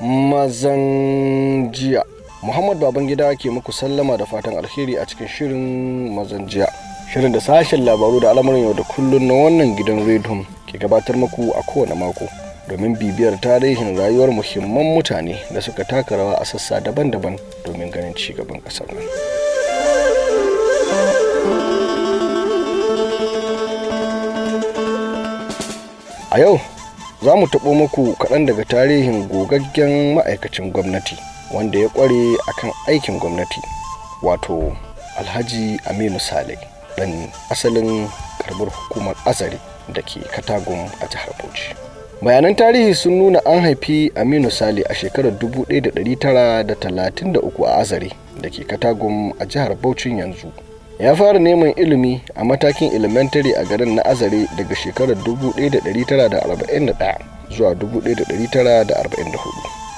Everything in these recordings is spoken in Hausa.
mazan jiya. Muhammad Babangida ke muku sallama da fatan alheri a cikin shirin mazan jiya. Shirin da sashen labaru da al'amuran yau da kullun na wannan gidan rediyon ke gabatar muku a kowane mako domin bibiyar tarihin rayuwar muhimman mutane da suka taka rawa a sassa daban-daban domin ganin ci gaban ƙasar nan. A yau za mu taɓo muku kaɗan daga tarihin gogaggen ma'aikacin gwamnati wanda ya ƙware akan aikin gwamnati, wato Alhaji Aminu Saleh, ɗan asalin ƙaramar hukumar Azare da ke Katagum a jihar Bauchi. Bayanan tarihi sun nuna an haifi Aminu Saleh a shekarar 1933 a Azare da ke Katagum a jihar Bauchi yanzu. Ya fara neman ilimi a matakin elementary a garin na Azare daga shekarar 1941 zuwa 1944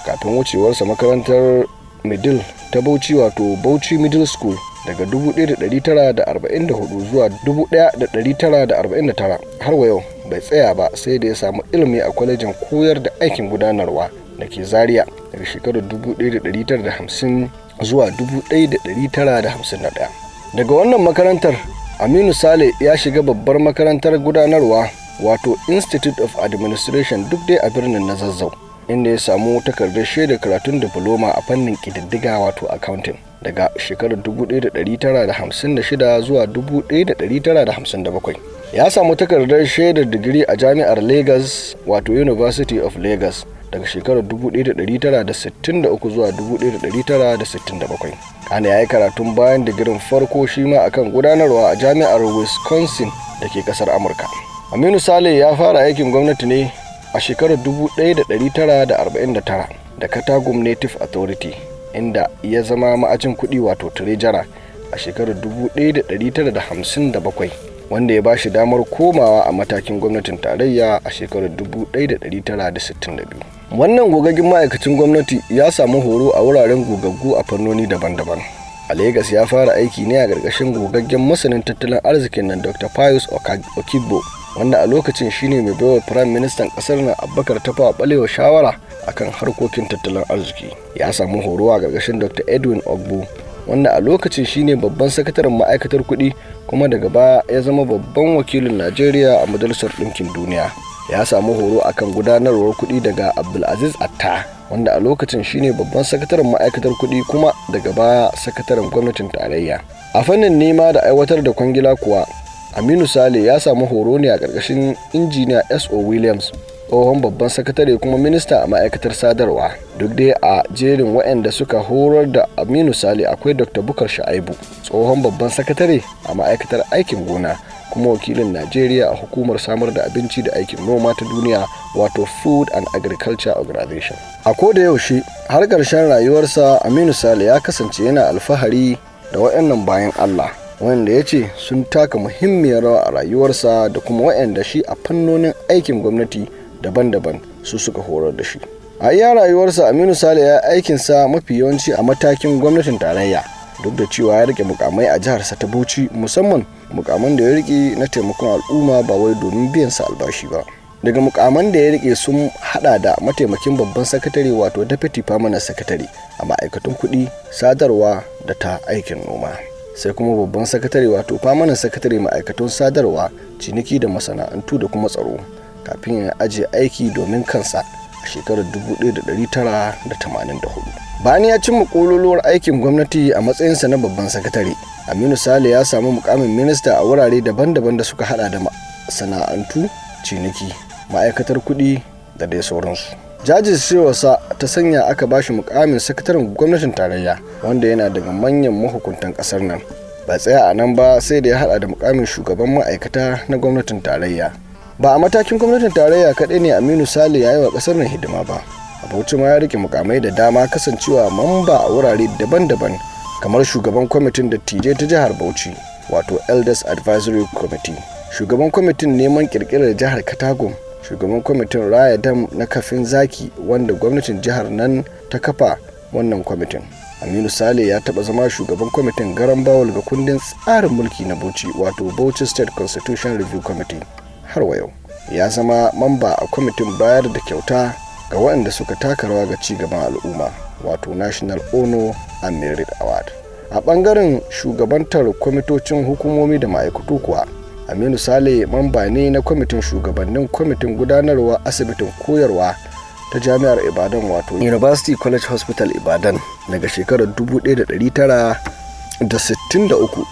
kafin wucewarsa makarantar middle ta Bauchi, wato Bauchi Middle School, daga 1944 zuwa 1949. Har wa yau bai tsaya ba sai da ya samu ilimi a kwalejin koyar da aikin gudanarwa da ke Zaria daga shekarar 1950 zuwa 1951. Daga wannan makarantar Aminu Saleh ya shiga babbar makarantar gudanarwa, wato Institute of Administration, duk dai a birnin na Zazzau, inda ya samu takardar shaidar karatun diploma a fannin ƙididdiga, wato accounting, daga shekarar 1956 zuwa 1957. Ya samu takardar shaidar digiri a jami'ar Lagos, wato University of Lagos, daga shekarar 1963 zuwa 1967. Ana yayi karatun bayan digirin farko shi ma akan gudanarwa a jami'ar Wisconsin da ke kasar Amurka. Aminu Saleh ya fara aikin gwamnati ne a shekarar 1949 da Katagum Native Authority, inda ya zama ma'ajin kuɗi, wato treasurer, a shekarar 1957, wanda ya ba shi damar komawa a matakin gwamnatin tarayya a shekarar 1962. Wannan gogaggen ma'aikacin gwamnati ya samu horo a wuraren gogaggu a fannoni daban-daban. A Legas ya fara aiki ne a ƙarƙashin gogaggen masanin tattalin arzikin nan Dr. Pius Okigbo, wanda a lokacin shine mai baiwa Prime Ministan ƙasar nan Abubakar Tafawa Balewa shawara akan harkokin tattalin arziki. Ya samu horo a ƙarƙashin Dr. Edwin Ogbu, wanda a lokacin shine babban sakataren ma'aikatar kuɗi, kuma daga baya ya zama babban wakilin Najeriya a Majalisar Ɗinkin Duniya. Ya samu horo akan gudanarwar kuɗi daga Abdulaziz Atta, wanda a lokacin shine babban sakataren ma'aikatar kuɗi kuma daga baya sakataren gwamnatin tarayya. A fannin nema da aiwatar da kwangila kuwa, Aminu Saleh ya samu horo ne a ƙarƙashin injiniya S.O. Williams, tsohon babban sakatare kuma minista a ma'aikatar sadarwa. Duk dai a jerin waɗanda suka horar da Aminu Saleh akwai Dr. Bukar Shaibu, tsohon babban sakatare a ma'aikatar aikin gona kuma wakilin Najeriya a hukumar samar da abinci da aikin noma ta duniya, wato Food and Agriculture Organization. A koda yaushe har ƙarshen rayuwarsa Aminu Saleh ya kasance yana alfahari da waɗannan bayan Allah, wanda ya ce sun taka muhimmiyar rawa a rayuwarsa da kuma waɗanda shi a fannonin aikin gwamnati daban-daban su suka horar da shi. A iya rayuwarsa Aminu Saleh ya aikinsa mafi yawanci a matakin gwamnatin tarayya, duk da cewa ya rike mukamai a jiharsa ta Bauchi, musamman mukaman da ya rike na taimakon al'umma ba wai domin biyan sa albashi ba. Daga mukaman da ya rike sun hada da mataimakin babban sakatare, wato Deputy Permanent Secretary a ma'aikatun kuɗi, sadarwa da ta aikin noma. Sai kuma babban sakatare, wato Permanent Secretary ma'aikatun sadarwa, ciniki da masana'antu da kuma tsaro, kafin ya aje aiki domin kansa a shekarar 1984. Bayan ya cimma kololuwar aikin gwamnati a matsayinsa na babban sakatare, Aminu Saleh ya samu mukamin minista a wurare daban-daban da suka hada da masana'antu, ciniki, ma'aikatar kuɗi da dai sauransu. Jajircewarsa ta sanya aka bashi mukamin sakataren gwamnatin tarayya, wanda yana daga manyan mahukuntan ƙasar nan. Ba tsaya a nan ba, sai da ya hada da mukamin shugaban ma'aikata na gwamnatin tarayya. Ba a matakin gwamnatin tarayya kaɗai ne Aminu Saleh ya yi wa ƙasar nan hidima ba. A Bauchi ma ya rike mukamai da dama, kasancewa mamba a wurare daban-daban, kamar shugaban kwamitin dattijai ta jihar Bauchi, wato Elders Advisory Committee, shugaban kwamitin neman kirkirar jihar Katagum, shugaban kwamitin raya dam na kafin zaki, wanda gwamnatin jihar nan ta kafa wannan kwamitin. Aminu Saleh ya taba zama shugaban kwamitin garan bawul ga kundin tsarin mulki na Bauchi, wato Bauchi State Constitution Review Committee. Har wa yau ya zama mamba a kwamitin bayar da kyauta ga waɗanda suka taka rawa ga ci gaban al'umma, wato National Honor and Merit Award. A ɓangaren shugabantar kwamitocin hukumomi da ma'aikatu kuwa, Aminu Saleh mamba ne na kwamitin shugabannin kwamitin gudanarwa asibitin koyarwa ta Jami'ar Ibadan, wato University College Hospital Ibadan, daga shekarar 1963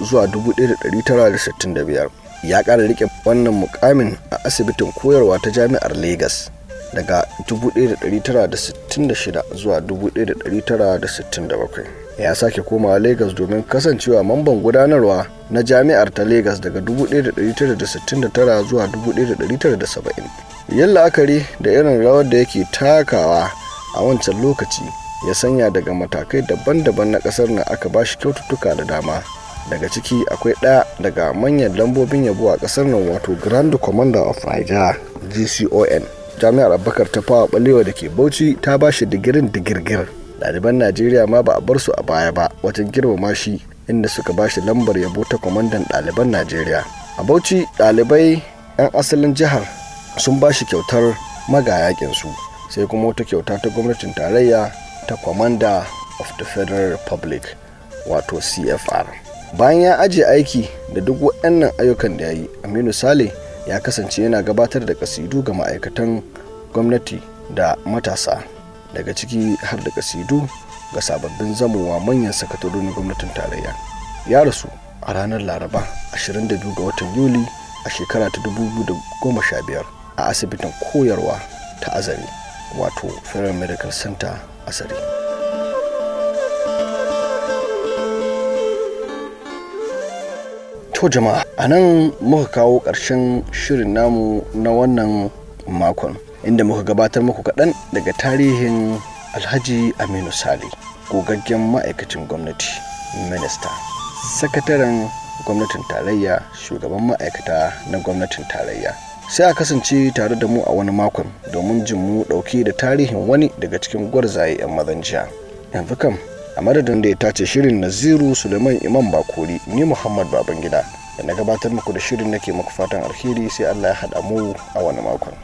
zuwa 1965. Ya ƙara rike wannan mukamin a asibitin koyarwa ta Jami'ar Lagos daga 1966 zuwa 1967. Ya sake komawa Lagos domin kasancewa mamban gudanarwa na jami'ar ta Lagos daga 1969 zuwa 1970. Yin la'akari da irin rawar da yake takawa a wancan lokaci ya sanya daga matakai daban-daban na kasar nan aka bashi kyaututtuka da dama. Daga ciki akwai ɗaya daga manyan lambobin yabo a kasar nan, wato Grand Commander of Niger GCON. Jami'ar Abubakar ta Fawa Balewa da ke Bauchi ta bashi digirin digirgir. Ɗaliban Najeriya ma ba a bar su a baya ba wajen girmama shi, inda suka bashi lambar yabo ta kwamandan ɗaliban Najeriya. A Bauchi ɗalibai 'yan asalin jihar sun bashi kyautar magayakin su, sai kuma wata kyauta ta gwamnatin tarayya ta Commander of the Federal Republic, wato CFR. Bayan ya ajiye aiki da duk waɗannan ayyukan da ya yi, Aminu Saleh ya kasance yana gabatar da kasidu ga ma'aikatan gwamnati da matasa, daga ciki har da kasidu ga sababbin zamowa manyan sakatarorin gwamnatin tarayya. Ya rasu a ranar Laraba 22 ga watan Yuli a shekara ta 2015 a asibitin koyarwa ta Azare, wato Federal Medical Center Azare. To jama'a, a nan muka kawo ƙarshen shirin namu na wannan makon, inda muka gabatar muku kaɗan daga tarihin Alhaji Aminu Saleh, gogaggen ma'aikacin gwamnati, minista, sakataren gwamnatin tarayya, shugaban ma'aikata na gwamnatin tarayya. Sai a kasance tare da mu a wani makon domin jin mu ɗauke da tarihin wani daga cikin gwarzaye 'yan mazan jiya. Yanzu kam, a madadin da ya tace shirin Naziru Suleiman Imam Bakori, ni Muhammad Babangida da na gabatar muku da shirin nake muku fatan alheri, sai Allah ya haɗa mu a wani makon.